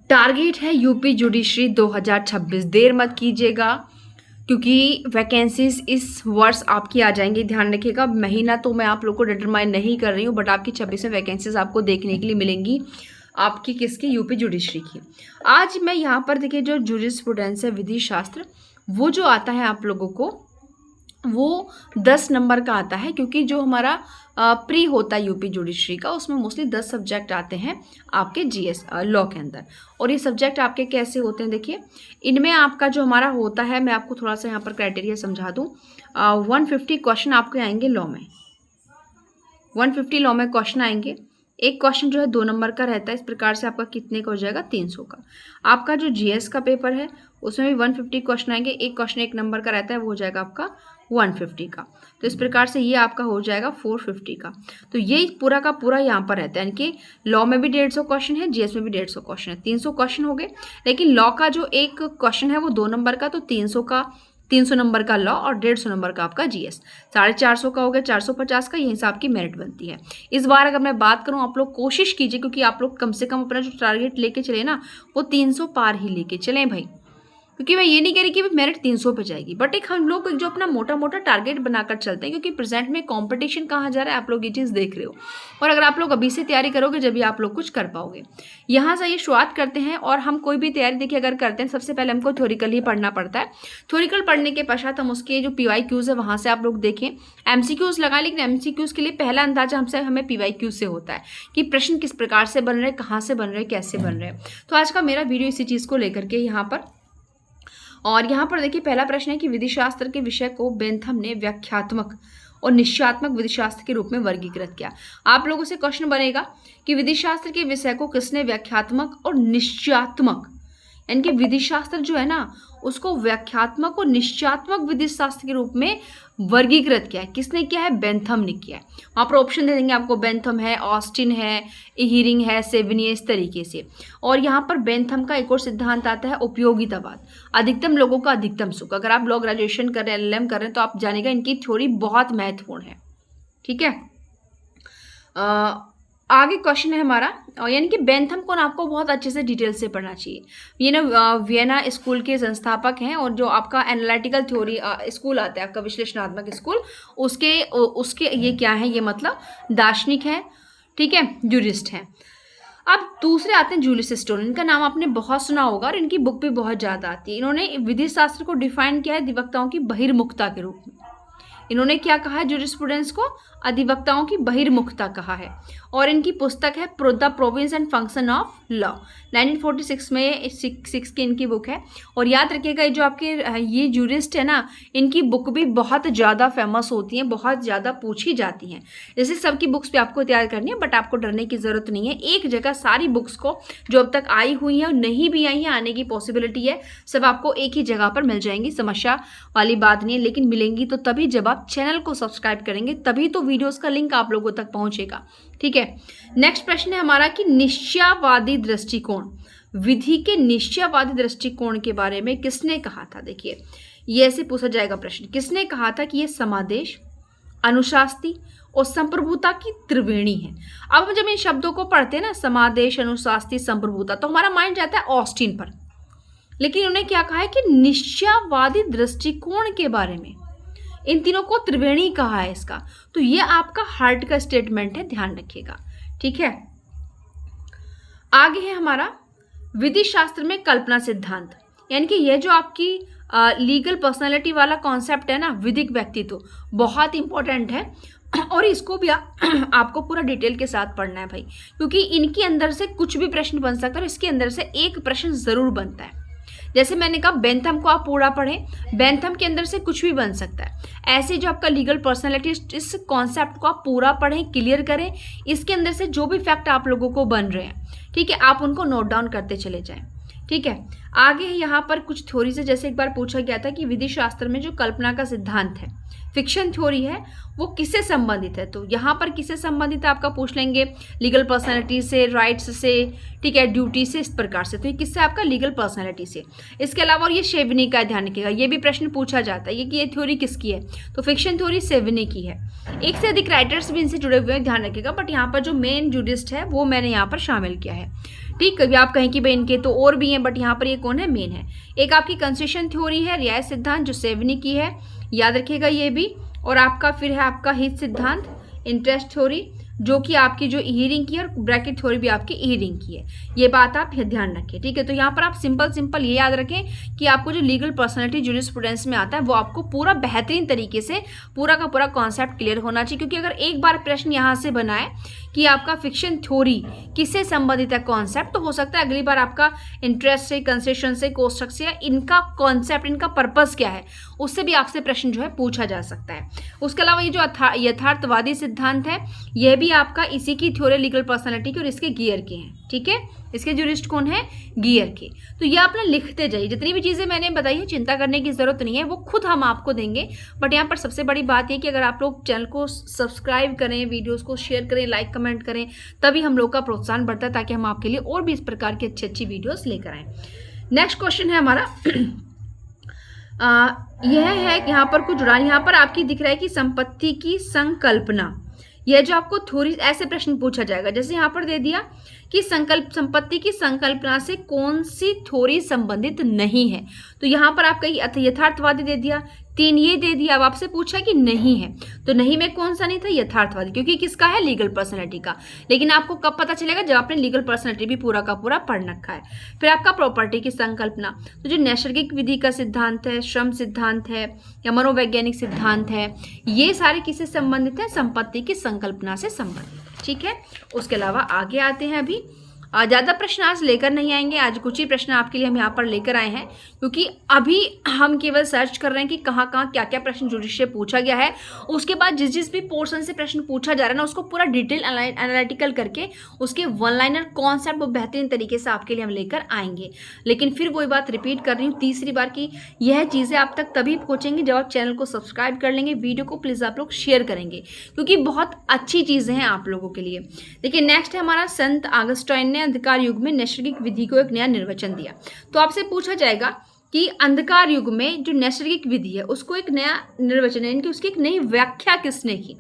Target है UP judiciary 2026। देर मत कीजिएगा क्योंकि वैकेंसीज इस वर्ष आपकी आ जाएंगी। ध्यान रखिएगा, महीना तो मैं आप लोग को डिटरमाइन नहीं कर रही हूँ, बट आपकी 26 वैकेंसीज आपको देखने के लिए मिलेंगी। आपकी किसकी? यूपी जुडिशरी की। आज मैं यहाँ पर देखिए, जो जूरिस्प्रूडेंस है, विधि शास्त्र, वो जो आता है आप लोगों को, वो 10 नंबर का आता है, क्योंकि जो हमारा प्री होता है यूपी जुडिशरी का, उसमें मोस्टली 10 सब्जेक्ट आते हैं आपके जीएस लॉ के अंदर। और ये सब्जेक्ट आपके कैसे होते हैं देखिए, इनमें आपका जो हमारा होता है, मैं आपको थोड़ा सा यहाँ पर क्राइटेरिया समझा दूँ। 150 क्वेश्चन आपके आएंगे लॉ में, 150 लॉ में क्वेश्चन आएंगे। एक क्वेश्चन जो है 2 नंबर का रहता है। इस प्रकार से आपका कितने का हो जाएगा? 300 का। आपका जो जीएस का पेपर है उसमें भी 150 क्वेश्चन आएंगे। एक क्वेश्चन 1 नंबर का रहता है, वो हो जाएगा आपका 150 का। तो इस प्रकार से ये आपका हो जाएगा 450 का। तो ये पूरा का पूरा यहाँ पर रहता है, यानी कि लॉ में भी 150 क्वेश्चन है, जीएस में भी 150 क्वेश्चन है, 300 क्वेश्चन हो गए। लेकिन लॉ का जो एक क्वेश्चन है वो 2 नंबर का, तो 300 नंबर का लॉ और 150 नंबर का आपका जीएस, 450 का हो गया, 450 का। यहीं से आपकी मेरिट बनती है। इस बार अगर मैं बात करूं, आप लोग कोशिश कीजिए, क्योंकि आप लोग कम से कम अपना जो टारगेट लेके चले ना, वो 300 पार ही लेके चलें भाई। क्योंकि मैं ये नहीं कह रही कि मेरिट 300 पे जाएगी, बट एक हम लोग जो अपना मोटा मोटा टारगेट बनाकर चलते हैं, क्योंकि प्रेजेंट में कंपटीशन कहाँ जा रहा है, आप लोग ये चीज़ देख रहे हो। और अगर आप लोग अभी से तैयारी करोगे, जब भी आप लोग कुछ कर पाओगे। यहाँ से ये शुरुआत करते हैं, और हम कोई भी तैयारी देखिए अगर करते हैं, सबसे पहले हमको थ्योरिकल ही पढ़ना पड़ता है। थ्योरिकल पढ़ने के पश्चात हम उसके जो PYQs है वहाँ से आप लोग देखें, MCQs लगाएं। लेकिन MCQs के लिए पहला अंदाजा हमें PYQ से होता है कि प्रश्न किस प्रकार से बन रहे हैं, कहाँ से बन रहे हैं, कैसे बन रहे हैं। तो आज का मेरा वीडियो इसी चीज़ को लेकर के यहाँ पर। और यहाँ पर देखिए, पहला प्रश्न है कि विधि शास्त्र के विषय को बेंथम ने व्याख्यात्मक और निश्चयात्मक विधि शास्त्र के रूप में वर्गीकृत किया। आप लोगों से क्वेश्चन बनेगा कि विधि शास्त्र के विषय को किसने व्याख्यात्मक और निश्चयात्मक, यानी कि विधि शास्त्र जो है ना, उसको व्याख्यात्मक और निश्चयात्मक विधि शास्त्र के रूप में वर्गीकृत किया है। किसने किया है? बेंथम ने किया है। वहाँ पर ऑप्शन दे देंगे आपको, बेंथम है, ऑस्टिन है, इहिरिंग है, सेविनियर, इस तरीके से। और यहाँ पर बेंथम का एक और सिद्धांत आता है, उपयोगितावाद, अधिकतम लोगों का अधिकतम सुख। अगर आप लॉ ग्रेजुएशन कर रहे हैं, LLM कर रहे हैं, तो आप जानेगा इनकी थ्योरी बहुत महत्वपूर्ण है। ठीक है, आगे क्वेश्चन है हमारा, यानी कि बेंथम को ना आपको बहुत अच्छे से डिटेल से पढ़ना चाहिए। ये ना वियना स्कूल के संस्थापक हैं, और जो आपका एनालिटिकल थ्योरी स्कूल आता है, आपका विश्लेषणात्मक स्कूल, उसके ये क्या है, ये मतलब दार्शनिक है, ठीक है, जूरिस्ट है। अब दूसरे आते हैं जूलियस स्टोन। इनका नाम आपने बहुत सुना होगा और इनकी बुक भी बहुत ज़्यादा आती है। इन्होंने विधि शास्त्र को डिफाइन किया है अधिवक्ताओं की बहिर्मुखता के रूप में। इन्होंने क्या कहा है? जूरिस्प्रूडेंस को अधिवक्ताओं की बहिर्मुखता कहा है। और इनकी पुस्तक है the province and function of law, 1946 में 6 की इनकी बुक है। और याद रखिएगा, ये जो आपके ये जूरिस्ट है ना, इनकी बुक भी बहुत ज़्यादा फेमस होती हैं, बहुत ज़्यादा पूछी जाती हैं। जैसे सबकी बुक्स पे आपको तैयार करनी है, बट आपको डरने की ज़रूरत नहीं है। एक जगह सारी बुक्स को जो अब तक आई हुई हैं और नहीं भी आई हैं, आने की पॉसिबिलिटी है, सब आपको एक ही जगह पर मिल जाएंगी। समस्या वाली बात नहीं है, लेकिन मिलेंगी तो तभी जब आप चैनल को सब्सक्राइब करेंगे, तभी तो वीडियोस का लिंक आप लोगों तक पहुंचेगा। ठीक है, नेक्स्ट प्रश्न है हमारा कि निश्चयवादी दृष्टिकोण, विधि के निश्चयवादी दृष्टिकोण के बारे में किसने कहा था? देखिए, ये ऐसे पूछा जाएगा प्रश्न, किसने कहा था कि ये समादेश, अनुशास्ति और संप्रभुता की त्रिवेणी है। अब हम जब इन शब्दों को पढ़ते हैं ना, समादेश, अनुशास्ति, संप्रभुता, तो हमारा माइंड जाता है ऑस्टिन पर। लेकिन उन्होंने क्या कहा है कि निश्चयवादी दृष्टिकोण के बारे में, इन तीनों को त्रिवेणी कहा है इसका। तो ये आपका हार्ट का स्टेटमेंट है, ध्यान रखिएगा। ठीक है, आगे है हमारा विधि शास्त्र में कल्पना सिद्धांत, यानी कि ये जो आपकी लीगल पर्सनालिटी वाला कॉन्सेप्ट है ना, विधिक व्यक्तित्व, बहुत इंपॉर्टेंट है। और इसको भी आपको पूरा डिटेल के साथ पढ़ना है भाई, क्योंकि इनके अंदर से कुछ भी प्रश्न बन सकता है और इसके अंदर से एक प्रश्न जरूर बनता है। जैसे मैंने कहा, बेंथम को आप पूरा पढ़ें, बेंथम के अंदर से कुछ भी बन सकता है। ऐसे जो आपका लीगल पर्सनालिटी, इस कॉन्सेप्ट को आप पूरा पढ़ें, क्लियर करें। इसके अंदर से जो भी फैक्ट आप लोगों को बन रहे हैं, ठीक है, आप उनको नोट डाउन करते चले जाएं। ठीक है, आगे यहाँ पर कुछ थ्योरी से, जैसे एक बार पूछा गया था कि विधि शास्त्र में जो कल्पना का सिद्धांत है, फिक्शन थ्योरी है, वो किससे संबंधित है। तो यहाँ पर किससे संबंधित है आपका पूछ लेंगे, लीगल पर्सनैलिटी से, राइट्स से, ठीक है, ड्यूटी से, इस प्रकार से। तो ये किससे आपका लीगल पर्सनैलिटी से। इसके अलावा और ये शेवनी का ध्यान रखिएगा, ये भी प्रश्न पूछा जाता है कि ये थ्योरी किसकी है, तो फिक्शन थ्योरी शेवनी की है। एक से अधिक राइटर्स भी इनसे जुड़े हुए हैं, ध्यान रखिएगा, बट यहाँ पर जो मेन जूरिस्ट है वो मैंने यहाँ पर शामिल किया है। ठीक, कभी आप कहें कि भाई इनके तो और भी हैं, बट यहाँ पर ये कौन है, मेन है। एक आपकी कंसेशन थ्योरी है, रियायत सिद्धांत, जो शेवनी की है, याद रखिएगा ये भी। और आपका फिर है आपका हित सिद्धांत, इंटरेस्ट थ्योरी, जो कि आपकी जो हीरिंग की है, और ब्रैकेट थ्योरी भी आपकी हीरिंग की है। ये बात आप ध्यान रखें, ठीक है। तो यहाँ पर आप सिंपल ये याद रखें कि आपको जो लीगल पर्सनैलिटी जूरिस्प्रूडेंस में आता है वो आपको पूरा बेहतरीन तरीके से पूरा का पूरा कॉन्सेप्ट क्लियर होना चाहिए। क्योंकि अगर एक बार प्रश्न यहाँ से बनाए कि आपका फिक्शन थ्योरी किससे संबंधित है कॉन्सेप्ट, तो हो सकता है अगली बार आपका इंटरेस्ट से, कंसेशन से, कोष्टक से, इनका कॉन्सेप्ट, इनका पर्पस क्या है, उससे भी आपसे प्रश्न जो है पूछा जा सकता है। उसके अलावा ये जो यथार्थवादी सिद्धांत है, यह भी आपका इसी की थ्योरी लीगल पर्सनैलिटी की और इसके गियर के हैं, ठीक है। इसके जूरिस्ट कौन है, गियर के। तो ये आप ना लिखते जाइए, जितनी भी चीज़ें मैंने बताई है चिंता करने की ज़रूरत नहीं है, वो खुद हम आपको देंगे। बट यहाँ पर सबसे बड़ी बात ये कि अगर आप लोग चैनल को सब्सक्राइब करें, वीडियोस को शेयर करें, लाइक कमेंट करें, तभी हम लोग का प्रोत्साहन बढ़ता है, ताकि हम आपके लिए और भी इस प्रकार की अच्छी वीडियोस लेकर आएँ। नेक्स्ट क्वेश्चन है हमारा यह है कि यहाँ पर कुछ जुड़ा, यहाँ पर आपकी दिख रहा है कि संपत्ति की संकल्पना, यह जो आपको थ्योरी, ऐसे प्रश्न पूछा जाएगा। जैसे यहाँ पर दे दिया कि संपत्ति की संकल्पना से कौन सी थ्योरी संबंधित नहीं है, तो यहाँ पर आपका यथार्थवादी दे दिया, 3 ये दे दिया। अब आपसे पूछा कि नहीं है, तो नहीं में कौन सा नहीं था, यथार्थवादी, क्योंकि किसका है, लीगल पर्सनैलिटी का। लेकिन आपको कब पता चलेगा, जब आपने लीगल पर्सनैलिटी भी पूरा का पूरा पढ़ रखा है। फिर आपका प्रॉपर्टी की संकल्पना, तो जो नैसर्गिक विधि का सिद्धांत है, श्रम सिद्धांत है, या मनोवैज्ञानिक सिद्धांत है, ये सारे किससे संबंधित है, संपत्ति की संकल्पना से संबंधित, ठीक है। उसके अलावा आगे आते हैं, अभी ज़्यादा प्रश्न आज लेकर नहीं आएंगे, आज कुछ ही प्रश्न आपके लिए हम यहाँ पर लेकर आए हैं, क्योंकि अभी हम केवल सर्च कर रहे हैं कि कहाँ क्या क्या प्रश्न जुडिश से पूछा गया है। उसके बाद जिस भी पोर्शन से प्रश्न पूछा जा रहा है ना, उसको पूरा डिटेल एनालिटिकल करके उसके वन लाइनर कॉन्सेप्ट वो बेहतरीन तरीके से आपके लिए हम लेकर आएंगे। लेकिन फिर वही बात रिपीट कर रही हूँ तीसरी बार की, यह चीज़ें आप तक तभी पहुँचेंगी जब आप चैनल को सब्सक्राइब कर लेंगे, वीडियो को प्लीज़ आप लोग शेयर करेंगे, क्योंकि बहुत अच्छी चीज़ें हैं आप लोगों के लिए। देखिए नेक्स्ट है हमारा, संत ऑगस्टाइन ने अंधकार युग में नैसर्गिक विधि को एक नया निर्वचन दिया। तो आपसे पूछा जाएगा कि अंधकार युग में जो नैसर्गिक विधि है उसको एक नया निर्वचन है, इनकी उसकी एक नई व्याख्या किसने की,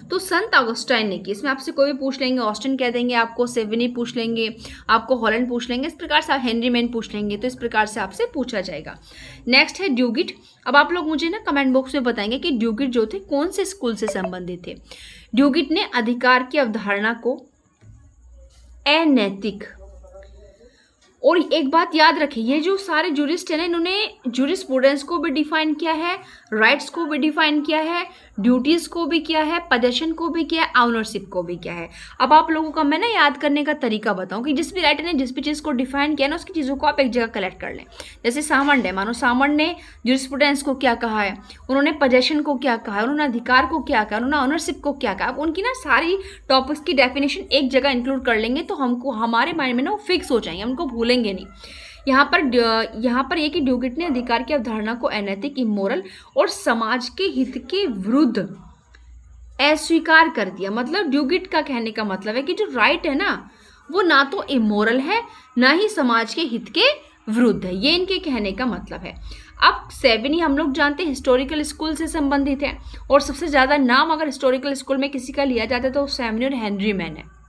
तो संत ऑगस्टाइन ने की। इसमें आपसे कोई भी पूछ लेंगे, ऑस्टिन कह देंगे आपको, सेवेनी पूछ लेंगे आपको, हॉलैंड पूछ लेंगे, इस प्रकार से हेनरी मैन पूछ लेंगे, तो इस प्रकार से आपसे पूछा जाएगा। नेक्स्ट है ड्यूगिट। अब आप लोग मुझे ना कमेंट बॉक्स में बताएंगे कि ड्यूगिट जो थे कौन से स्कूल से संबंधित थे। ड्यूगिट ने अधिकार की अवधारणा को अनैतिक, और एक बात याद रखें, ये जो सारे जूरिस्ट है ना, इन्होंने जूरिस्प्रूडेंस को भी डिफाइन किया है, राइट्स को भी डिफाइन किया है, ड्यूटीज को भी किया है, पोजेशन को भी किया है, ऑनरशिप को भी किया है। अब आप लोगों का मैं ना याद करने का तरीका बताऊं कि जिस भी राइटर ने जिस भी चीज़ को डिफाइन किया ना, उसकी चीज़ों को आप एक जगह कलेक्ट कर लें। जैसे सामंड है, मानो सामंड ने जूरिस्प्रूडेंस को क्या कहा है, उन्होंने पोजेशन को क्या कहा है, उन्होंने अधिकार को क्या कहा, उन्होंने ऑनरशिप को क्या कहा। उनकी ना सारी टॉपिक्स की डेफिनेशन एक जगह इंक्लूड कर लेंगे तो हमको हमारे माइंड में ना वो फिक्स हो जाएंगे, उनको भूलेंगे नहीं। यहाँ पर ये कि ड्यूगिट ने अधिकार की अवधारणा को अनैतिक, इमोरल और समाज के हित के विरुद्ध अस्वीकार कर दिया। मतलब ड्यूगिट का कहने का मतलब है कि जो राइट है ना, वो ना तो इमोरल है ना ही समाज के हित के विरुद्ध है, ये इनके कहने का मतलब है। अब सेवेनी हम लोग जानते हैं हिस्टोरिकल स्कूल से संबंधित है, और सबसे ज़्यादा नाम अगर हिस्टोरिकल स्कूल में किसी का लिया जाता है तो सेवेनी और हेनरी मैन है।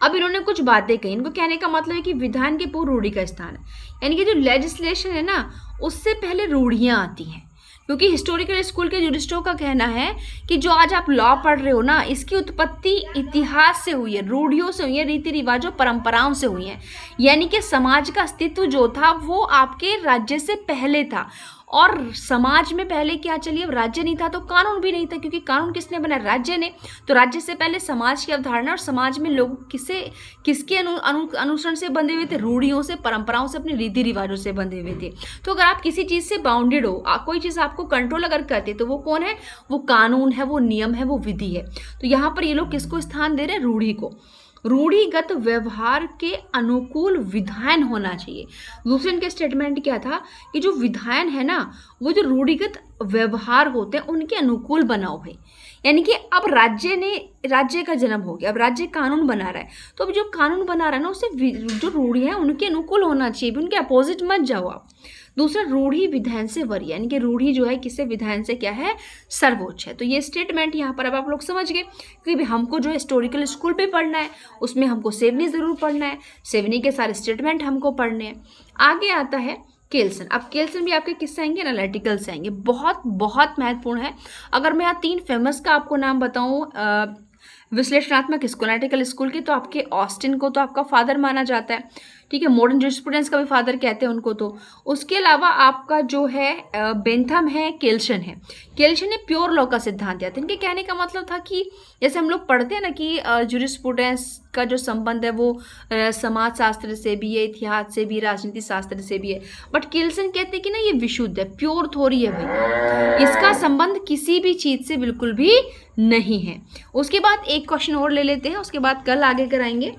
अब इन्होंने कुछ बातें कही, इनको कहने का मतलब है कि विधान के पूर्व रूढ़ि का स्थान है, यानी कि जो लेजिस्लेशन है ना, उससे पहले रूढ़ियाँ आती हैं। क्योंकि हिस्टोरिकल स्कूल के जूरिस्टों का कहना है कि जो आज आप लॉ पढ़ रहे हो ना, इसकी उत्पत्ति इतिहास से हुई है, रूढ़ियों से हुई है, रीति रिवाजों परंपराओं से हुई है। यानी कि समाज का अस्तित्व जो था वो आपके राज्य से पहले था, और समाज में पहले क्या चलिए, अब राज्य नहीं था तो कानून भी नहीं था, क्योंकि कानून किसने बनाया, राज्य ने। तो राज्य से पहले समाज की अवधारणा, और समाज में लोग किसके अनुसरण से बंधे हुए थे, रूढ़ियों से, परंपराओं से, अपने रीति रिवाजों से बंधे हुए थे। तो अगर आप किसी चीज़ से बाउंडेड हो, कोई चीज़ आपको कंट्रोल अगर करते, तो वो कौन है, वो कानून है, वो नियम है, वो विधि है। तो यहाँ पर ये लोग किसको स्थान दे रहे हैं, रूढ़ी को। रूढ़िगत व्यवहार के अनुकूल विधायन होना चाहिए। दूसरे इनके स्टेटमेंट क्या था कि जो विधायन है ना वो जो रूढ़िगत व्यवहार होते हैं उनके अनुकूल बना हो भाई, यानी कि अब राज्य का जन्म हो गया, अब राज्य कानून बना रहा है, तो अब जो कानून बना रहा है ना उससे जो रूढ़ी है उनके अनुकूल होना चाहिए, उनके अपोजिट मत जाओ आप। दूसरा, रूढ़ी विधान से वरीय, यानी कि रूढ़ी जो है किससे, विधान से क्या है, सर्वोच्च है। तो ये स्टेटमेंट यहाँ पर अब आप लोग समझ गए कि हमको जो हिस्टोरिकल स्कूल पे पढ़ना है उसमें हमको सेवनी ज़रूर पढ़ना है, सेवनी के सारे स्टेटमेंट हमको पढ़ने हैं। आगे आता है केल्सन। अब केल्सन भी आपके किससे आएंगे, एनालिटिकल से आएंगे, बहुत बहुत महत्वपूर्ण है। अगर मैं यहाँ 3 फेमस का आपको नाम बताऊँ विश्लेषणात्मक स्कोलैटिकल स्कूल की, तो आपके ऑस्टिन को तो आपका फादर माना जाता है, ठीक है, मॉडर्न जूरिस्प्रूडेंस का भी फादर कहते हैं उनको। तो उसके अलावा आपका जो है बेंथम है, केल्सन है। केल्सन ने प्योर लॉ का सिद्धांत दिया था। इनके कहने का मतलब था कि जैसे हम लोग पढ़ते हैं ना कि जूरिस्प्रूडेंस का जो संबंध है वो समाज शास्त्र से भी है, इतिहास से भी, राजनीति शास्त्र से भी है, बट केल्सन कहते हैं कि ना ये विशुद्ध है, प्योर थ्योरी है भाई, इसका संबंध किसी भी चीज़ से बिल्कुल भी नहीं है। उसके बाद एक क्वेश्चन और ले लेते हैं, उसके बाद कल आगे कराएंगे।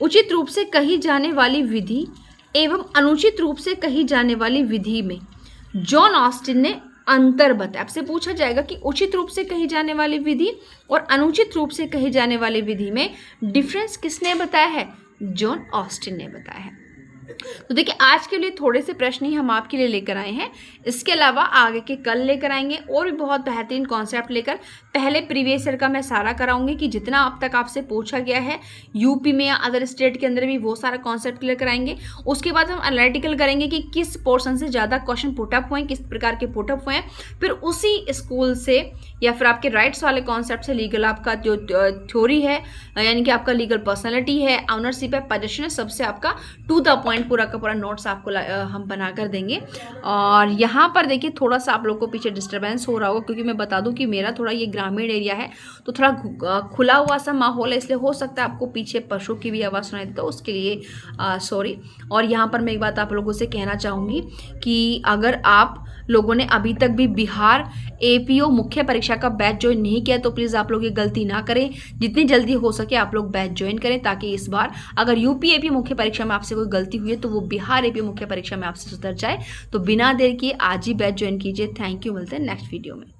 उचित रूप से कही जाने वाली विधि एवं अनुचित रूप से कही जाने वाली विधि में जॉन ऑस्टिन ने अंतर बताया। आपसे पूछा जाएगा कि उचित रूप से कही जाने वाली विधि और अनुचित रूप से कही जाने वाली विधि में डिफरेंस किसने बताया है, जॉन ऑस्टिन ने बताया है। तो देखिए आज के लिए थोड़े से प्रश्न ही हम आपके लिए लेकर आए हैं, इसके अलावा आगे के कल लेकर आएंगे और भी बहुत बेहतरीन कॉन्सेप्ट लेकर। पहले प्रीवियस ईयर का मैं सारा कराऊंगी कि जितना अब तक आपसे पूछा गया है यूपी में या अदर स्टेट के अंदर भी, वो सारा कॉन्सेप्ट क्लियर कराएंगे। उसके बाद हम एनालिटिकल करेंगे कि किस पोर्शन से ज़्यादा क्वेश्चन पुटअप हुए, किस प्रकार के पुटअप हुए हैं, फिर उसी स्कूल से या फिर आपके राइट्स वाले कॉन्सेप्ट से लीगल आपका जो थ्योरी है, यानी कि आपका लीगल पर्सनैलिटी है, ऑनरशिप है, पोजीशन है, सबसे आपका टू द पॉइंट पूरा का पूरा नोट्स आपको हम बना कर देंगे। और यहाँ पर देखिए थोड़ा सा आप लोग को पीछे डिस्टर्बेंस हो रहा होगा, क्योंकि मैं बता दूं कि मेरा थोड़ा ये ग्रामीण एरिया है तो थोड़ा खुला हुआ सा माहौल है, इसलिए हो सकता है आपको पीछे पशु की भी आवाज़ सुनाई दे, तो उसके लिए सॉरी। और यहाँ पर मैं एक बात आप लोगों से कहना चाहूँगी कि अगर आप लोगों ने अभी तक भी बिहार एपीओ मुख्य परीक्षा का बैच ज्वाइन नहीं किया तो प्लीज़ आप लोग ये गलती ना करें, जितनी जल्दी हो सके आप लोग बैच ज्वाइन करें, ताकि इस बार अगर यूपी एपी मुख्य परीक्षा में आपसे कोई गलती हुई है तो वो बिहार एपी मुख्य परीक्षा में आपसे सुधर जाए। तो बिना देर किए आज ही बैच ज्वाइन कीजिए। थैंक यू, मिलते हैं नेक्स्ट वीडियो में।